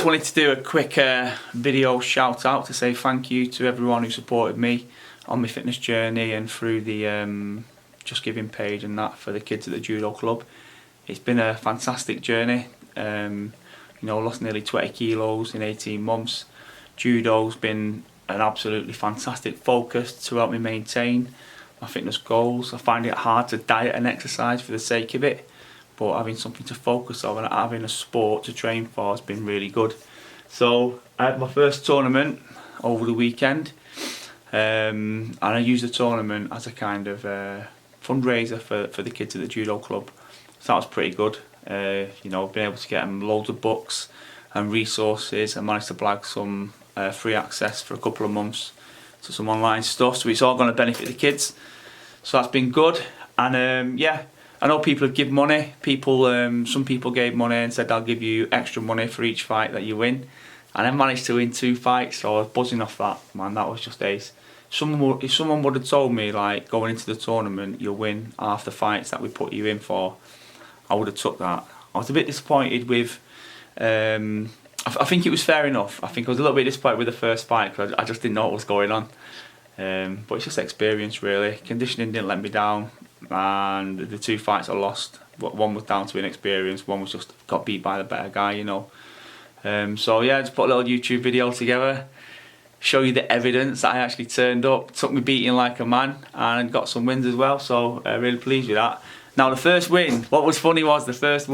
just wanted to do a quick video shout out to say thank you to everyone who supported me on my fitness journey and through the Just Giving page and that for the kids at the judo club. It's been a fantastic journey. You know, lost nearly 20 kilos in 18 months. Judo's been an absolutely fantastic focus to help me maintain my fitness goals. I find it hard to diet and exercise for the sake of it, but having something to focus on and having a sport to train for has been really good. So I had my first tournament over the weekend, and I used the tournament as a kind of fundraiser for the kids at the judo club. So that was pretty good. You know, being able to get them loads of books and resources, and managed to blag some free access for a couple of months to some online stuff. So it's all going to benefit the kids. So that's been good. And yeah, I know people have given money. Some people gave money and said, I'll give you extra money for each fight that you win. And I managed to win 2 fights, so I was buzzing off that, man. That was just ace. If someone would have told me, like, going into the tournament, you'll win half the fights that we put you in for, I would have took that. I was a bit disappointed with, I think it was fair enough. I think I was a little bit disappointed with the first fight because I just didn't know what was going on. But it's just experience, really. Conditioning didn't let me down, and the 2 fights I lost, one was down to inexperience, one was just got beat by the better guy, you know. So yeah, just put a little YouTube video together, show you the evidence that I actually turned up, took me beating like a man, and got some wins as well. So really pleased with that. Now the first win, what was funny was the first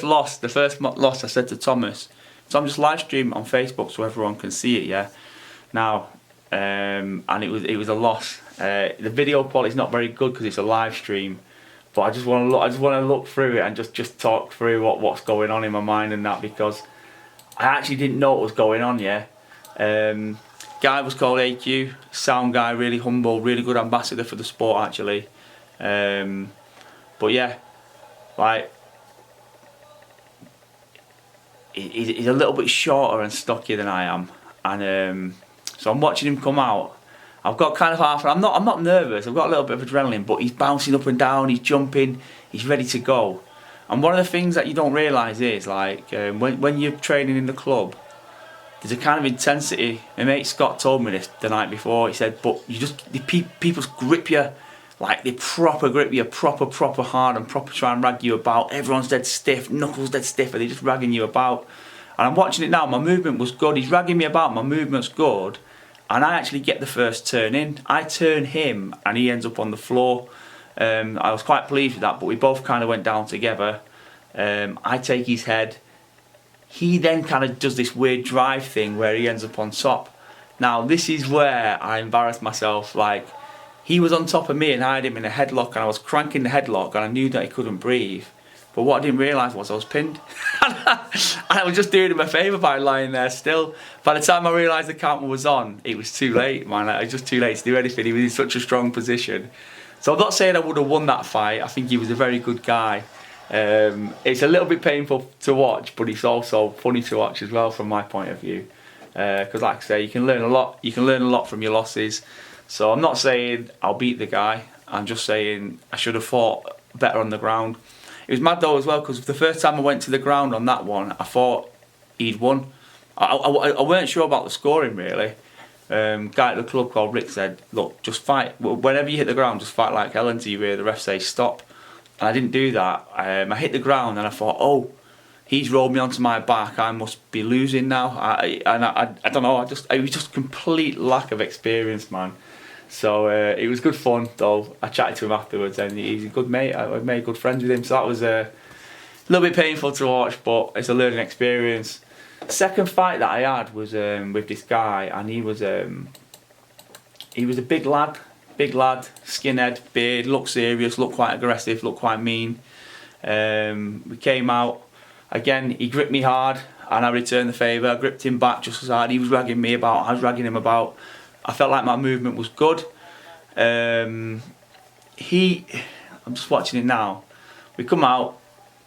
loss I said to Thomas, so I'm just live streaming on Facebook so everyone can see it, yeah. Now, and it was a loss. The video quality is not very good because it's a live stream, but I just want to look through it and just talk through what's going on in my mind and that, because I actually didn't know what was going on, yeah. Guy was called AQ, sound guy, really humble, really good ambassador for the sport actually. But yeah, like, he's a little bit shorter and stockier than I am, and so I'm watching him come out. I've got kind of I'm not nervous. I've got a little bit of adrenaline, but he's bouncing up and down, he's jumping, he's ready to go. And one of the things that you don't realise is, like, when you're training in the club, there's a kind of intensity. My mate Scott told me this the night before. He said, but people grip you, like they proper grip you, proper hard, and proper try and rag you about. Everyone's dead stiff, knuckles dead stiff, and they're just ragging you about. And I'm watching it now, my movement was good, he's ragging me about, my movement's good, and I actually get the first turn in. I turn him, and he ends up on the floor. I was quite pleased with that, but we both kind of went down together. I take his head. He then kind of does this weird drive thing where he ends up on top. Now, this is where I embarrassed myself. Like, he was on top of me and I had him in a headlock, and I was cranking the headlock, and I knew that he couldn't breathe. But what I didn't realise was I was pinned. And I was just doing him a favour by lying there still. By the time I realised the count was on, it was too late, man. It was just too late to do anything. He was in such a strong position. So I'm not saying I would have won that fight. I think he was a very good guy. It's a little bit painful to watch, but it's also funny to watch as well from my point of view. Because like I say, you can learn a lot. You can learn a lot from your losses. So I'm not saying I'll beat the guy. I'm just saying I should have fought better on the ground. It was mad though as well, because the first time I went to the ground on that one, I thought he'd won. I weren't sure about the scoring really. Guy at the club called Rick said, look, just fight. Whenever you hit the ground, just fight like hell until you hear the ref say stop. And I didn't do that. I hit the ground and I thought, oh, he's rolled me onto my back, I must be losing now. I don't know, it was just complete lack of experience, man. So it was good fun though. I chatted to him afterwards, and he's a good mate. I made good friends with him, so that was a little bit painful to watch, but it's a learning experience. Second fight that I had was with this guy, and he was a big lad, skinhead, beard, looked serious, looked quite aggressive, looked quite mean. We came out, again, he gripped me hard, and I returned the favour. I gripped him back just as hard. He was ragging me about, I was ragging him about. I felt like my movement was good. I'm just watching it now. We come out,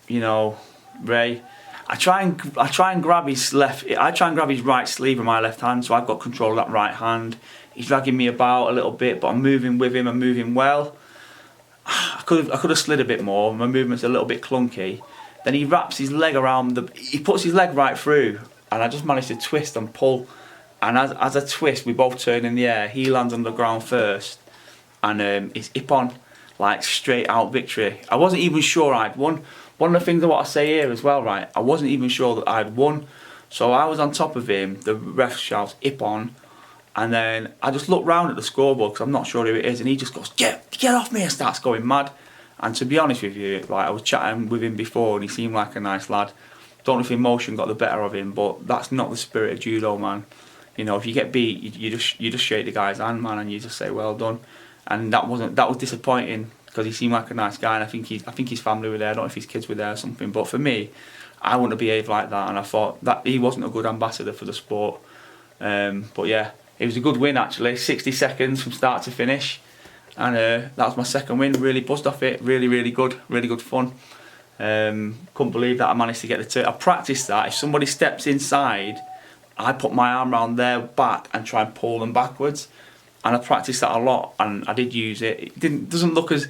you know, Ray. I try and grab his right sleeve with my left hand, so I've got control of that right hand. He's dragging me about a little bit, but I'm moving with him. I'm moving well. I could have slid a bit more. My movement's a little bit clunky. Then he wraps his leg around he puts his leg right through and I just managed to twist and pull. And as I twist, we both turn in the air. He lands on the ground first, and it's Ippon, like straight out victory. I wasn't even sure I'd won. One of the things I want to say here as well, right? I wasn't even sure that I'd won. So I was on top of him. The ref shouts Ippon, and then I just look round at the scoreboard because I'm not sure who it is, and he just goes, "Get off me!" and starts going mad. And to be honest with you, like I was chatting with him before, and he seemed like a nice lad. Don't know if emotion got the better of him, but that's not the spirit of judo, man. You know, if you get beat, you just shake the guy's hand, man, and you just say well done. And that was disappointing because he seemed like a nice guy, and I think his family were there. I don't know if his kids were there or something, but for me, I wouldn't have behaved like that, and I thought that he wasn't a good ambassador for the sport. But yeah, it was a good win actually. 60 seconds from start to finish, and that was my second win. Really buzzed off it. Really good fun. Couldn't believe that I managed to get the turn. I practiced that. If somebody steps inside, I put my arm around their back and try and pull them backwards. And I practiced that a lot, and I did use it. It doesn't look as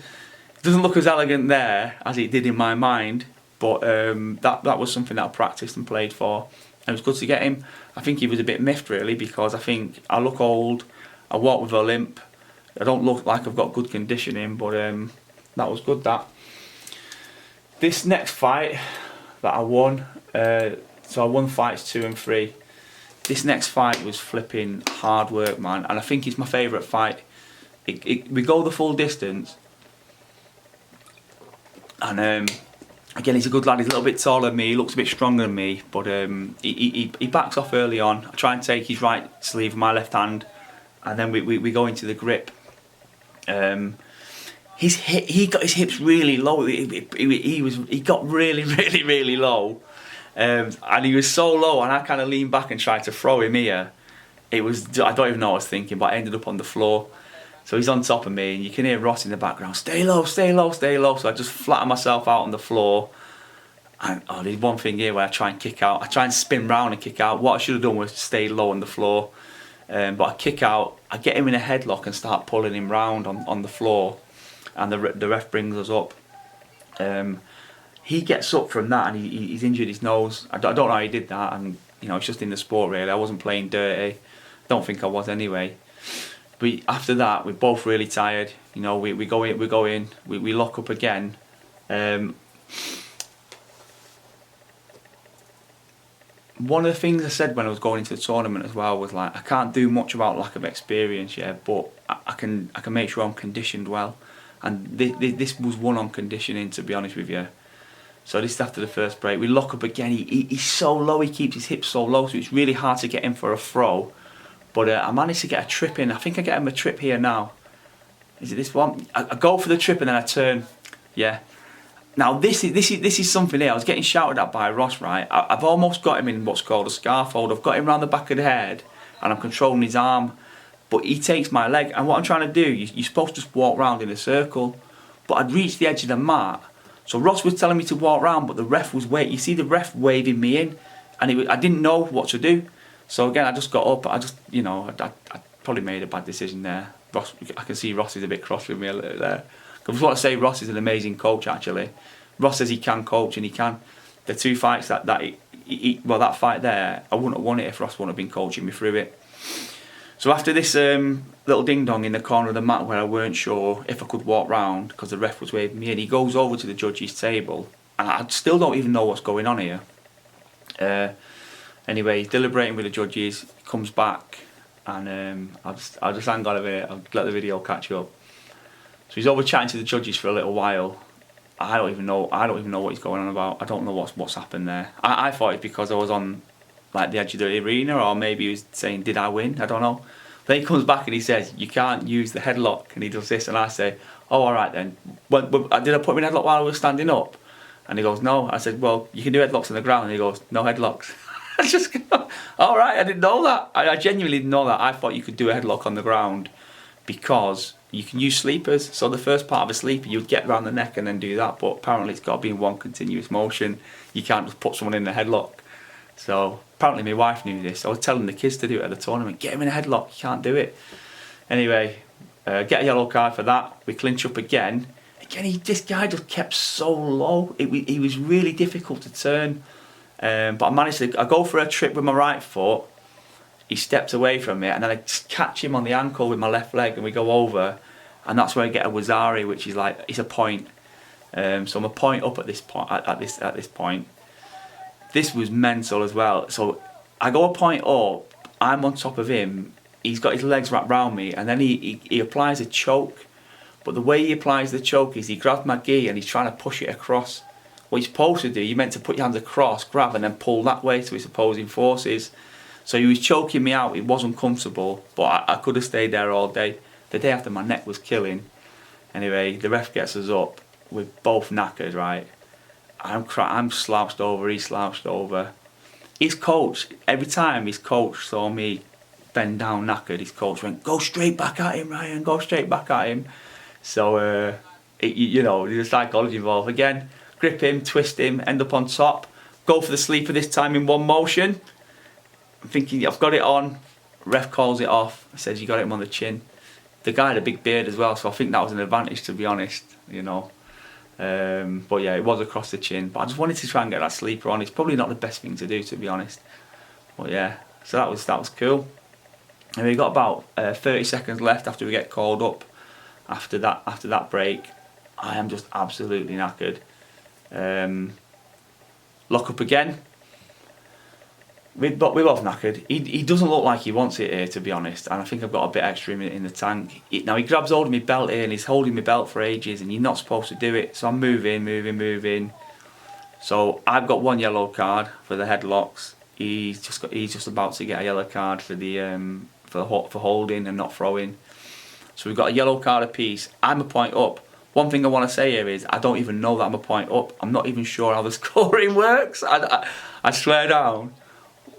elegant there as it did in my mind, but that was something that I practiced and played for. And it was good to get him. I think he was a bit miffed really, because I think I look old, I walk with a limp, I don't look like I've got good conditioning, but that was good. That this next fight that I won, so I won fights 2 and 3. This next fight was flipping hard work, man, and I think it's my favourite fight. We go the full distance, and again, he's a good lad. He's a little bit taller than me, he looks a bit stronger than me, but he backs off early on. I try and take his right sleeve with my left hand, and then we go into the grip. He got his hips really low. He got really low. And he was so low, and I kind of leaned back and tried to throw him here. I don't even know what I was thinking, but I ended up on the floor. So he's on top of me, and you can hear Ross in the background, "Stay low, stay low, stay low." So I just flatten myself out on the floor. And there's one thing here where I try and kick out. I try and spin round and kick out. What I should have done was stay low on the floor. But I kick out, I get him in a headlock and start pulling him round on the floor. And the ref brings us up. He gets up from that, and he's injured his nose. I don't know how he did that, and you know, it's just in the sport really. I wasn't playing dirty. Don't think I was anyway. But after that, we're both really tired. You know, we go in, we lock up again. One of the things I said when I was going into the tournament as well was like, I can't do much about lack of experience, yeah, but I can make sure I'm conditioned well. And this was one on conditioning, to be honest with you. So this is after the first break. We lock up again. He's so low, he keeps his hips so low, so it's really hard to get him for a throw. But I managed to get a trip in. I think I get him a trip here now. Is it this one? I go for the trip and then I turn. Yeah. Now this is something here. I was getting shouted at by Ross, right? I've almost got him in what's called a scarf hold. I've got him around the back of the head, and I'm controlling his arm. But he takes my leg, and what I'm trying to do, you're supposed to just walk round in a circle. But I'd reached the edge of the mat. So Ross was telling me to walk round, but the ref was waiting. You see the ref waving me in, and I didn't know what to do. So again, I just got up. I probably made a bad decision there. Ross, I can see Ross is a bit cross with me a little there. I just want to say Ross is an amazing coach actually. Ross says he can coach, and he can. The 2 fights that fight there, I wouldn't have won it if Ross wouldn't have been coaching me through it. So after this little ding dong in the corner of the mat where I weren't sure if I could walk round because the ref was waving me in, he goes over to the judges' table, and I still don't even know what's going on here. Anyway, he's deliberating with the judges, comes back, and I'll just hang on a minute, I'll let the video catch up. So he's over chatting to the judges for a little while. I don't even know what he's going on about. I don't know what's happened there. I thought it's because I was on like the edge of the arena, or maybe he was saying, did I win? I don't know. Then he comes back and he says, you can't use the headlock, and he does this, and I say, oh, alright then. Did I put him in headlock while I was standing up? And he goes, no. I said, well, you can do headlocks on the ground. And he goes, no headlocks. I just go, alright, I didn't know that. I genuinely didn't know that. I thought you could do a headlock on the ground because you can use sleepers. So the first part of a sleeper, you'd get around the neck and then do that, but apparently it's got to be in one continuous motion. You can't just put someone in a headlock. So apparently my wife knew this. I was telling the kids to do it at the tournament. Get him in a headlock, you can't do it. Anyway, get a yellow card for that. We clinch up again. Again, this guy just kept so low. He was really difficult to turn. But I go for a trip with my right foot. He steps away from it, and then I just catch him on the ankle with my left leg, and we go over, and that's where I get a wazari, which is like, it's a point. So I'm a point up at this point. At this point, this was mental as well. So I go a point up. I'm on top of him. He's got his legs wrapped around me, and then he applies a choke. But the way he applies the choke is he grabs my gi and he's trying to push it across. What you're supposed to do, you're meant to put your hands across, grab, and then pull that way to its opposing forces. So he was choking me out. It wasn't comfortable, but I could have stayed there all day. The day after, my neck was killing. Anyway, the ref gets us up. We're both knackered, right? I'm slouched over, he's slouched over. His coach, every time his coach saw me bend down knackered, his coach went, "Go straight back at him, Ryan, go straight back at him." So, you know, there's psychology involved. Again, grip him, twist him, end up on top. Go for the sleeper this time in one motion. I'm thinking, I've got it on. Ref calls it off. Says, "You got him on the chin." The guy had a big beard as well, so I think that was an advantage, to be honest, you know. But yeah, it was across the chin. But I just wanted to try and get that sleeper on. It's probably not the best thing to do, to be honest. But yeah, so that was cool. And we got about 30 seconds left after we get called up. After that break, I am just absolutely knackered. Lock up again. We're both knackered. He doesn't look like he wants it here, to be honest, and I think I've got a bit extra in the tank. Now he grabs hold of my belt here, and he's holding my belt for ages, and you're not supposed to do it. So I'm moving. So I've got one yellow card for the headlocks. He's just about to get a yellow card for for holding and not throwing. So we've got a yellow card apiece. I'm a point up. One thing I want to say here is I don't even know that I'm a point up. I'm not even sure how the scoring works. I swear down.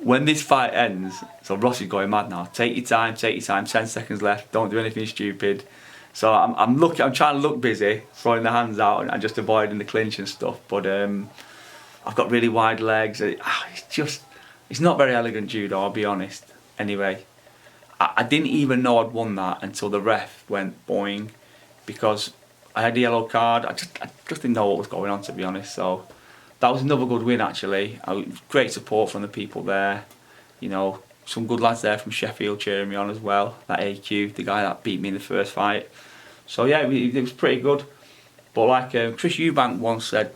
When this fight ends, so Ross is going mad now. Take your time. 10 seconds left. Don't do anything stupid. So I'm trying to look busy, throwing the hands out and just avoiding the clinch and stuff. But I've got really wide legs. It's not very elegant judo, I'll be honest. Anyway, I didn't even know I'd won that until the ref went boing, because I had a yellow card. I just didn't know what was going on, to be honest. So that was another good win, actually. Great support from the people there. You know, some good lads there from Sheffield cheering me on as well. That AQ, the guy that beat me in the first fight. So yeah, it was pretty good. But like Chris Eubank once said,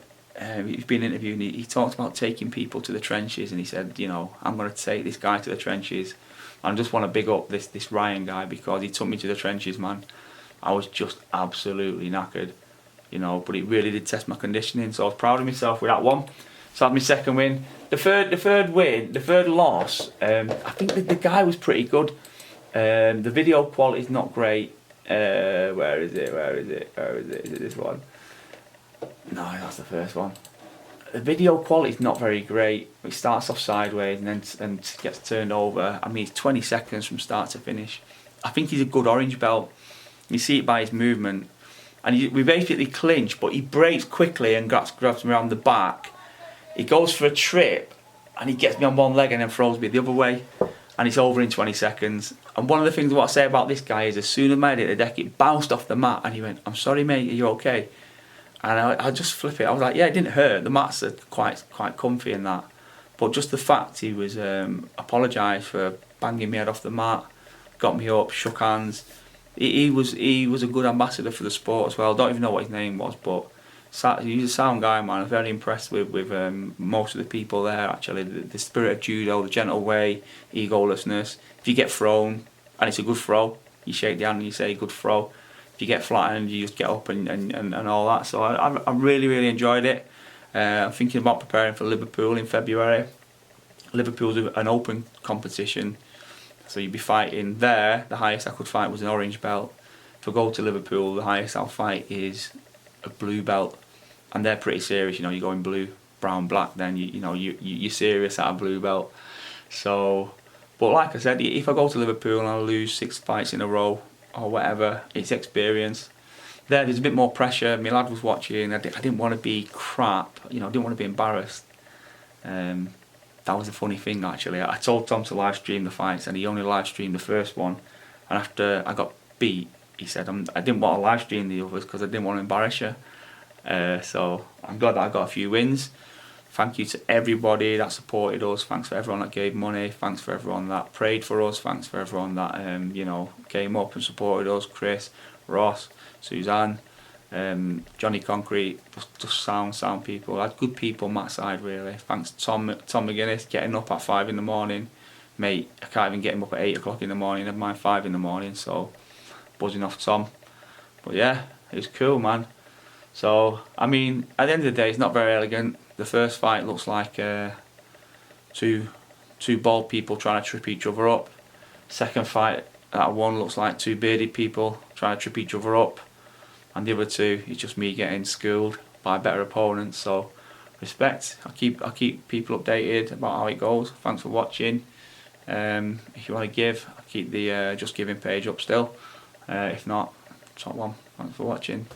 he's been interviewed, and he talked about taking people to the trenches, and he said, you know, I'm going to take this guy to the trenches. I just want to big up this Ryan guy, because he took me to the trenches, man. I was just absolutely knackered, you know, but it really did test my conditioning, so I was proud of myself with that one. So I had my second win. The third loss, I think the guy was pretty good. The video quality is not great. Where is it? Is it this one? No, that's the first one. The video quality is not very great. It starts off sideways and gets turned over. I mean, it's 20 seconds from start to finish. I think he's a good orange belt. You see it by his movement. And we basically clinch, but he breaks quickly and grabs me around the back. He goes for a trip, and he gets me on one leg and then throws me the other way. And it's over in 20 seconds. And one of the things I want to say about this guy is, as soon as I made it the deck, it bounced off the mat, and he went, "I'm sorry, mate, are you okay?" And I just flip it. I was like, yeah, it didn't hurt. The mats are quite comfy and that. But just the fact he was apologised for banging me head off the mat, got me up, shook hands. He was a good ambassador for the sport as well. I don't even know what his name was, but he's a sound guy, man. I'm very impressed with most of the people there, actually. The spirit of judo, the gentle way, egolessness. If you get thrown, and it's a good throw, you shake the hand and you say, "Good throw." If you get flattened, you just get up and all that. So I really enjoyed it. I'm thinking about preparing for Liverpool in February. Liverpool's an open competition, so you'd be fighting there. The highest I could fight was an orange belt. If I go to Liverpool, the highest I'll fight is a blue belt, and they're pretty serious. You know, you're going blue, brown, black. Then you're serious at a blue belt. So, but like I said, if I go to Liverpool and I lose 6 fights in a row, or whatever, it's experience. There's a bit more pressure. My lad was watching. I didn't want to be crap, you know. I didn't want to be embarrassed. That was a funny thing, actually. I told Tom to live stream the fights, and he only live streamed the first one. And after I got beat, he said, "I didn't want to live stream the others because I didn't want to embarrass you." So I'm glad that I got a few wins. Thank you to everybody that supported us. Thanks for everyone that gave money. Thanks for everyone that prayed for us. Thanks for everyone that you know, came up and supported us. Chris, Ross, Suzanne, Johnny Concrete, just sound people. I had good people on that side really. Thanks to Tom McGuinness, getting up at 5 in the morning. Mate, I can't even get him up at 8 o'clock in the morning, never mind 5 in the morning, so buzzing off Tom. But yeah, it was cool, man. So, I mean, at the end of the day, it's not very elegant. The first fight looks like two bald people trying to trip each other up. Second fight that I won looks like two bearded people trying to trip each other up. And the other two, it's just me getting schooled by better opponents. So, respect. I keep people updated about how it goes. Thanks for watching. If you want to give, I'll keep the Just Giving page up still. If not, top one. Thanks for watching.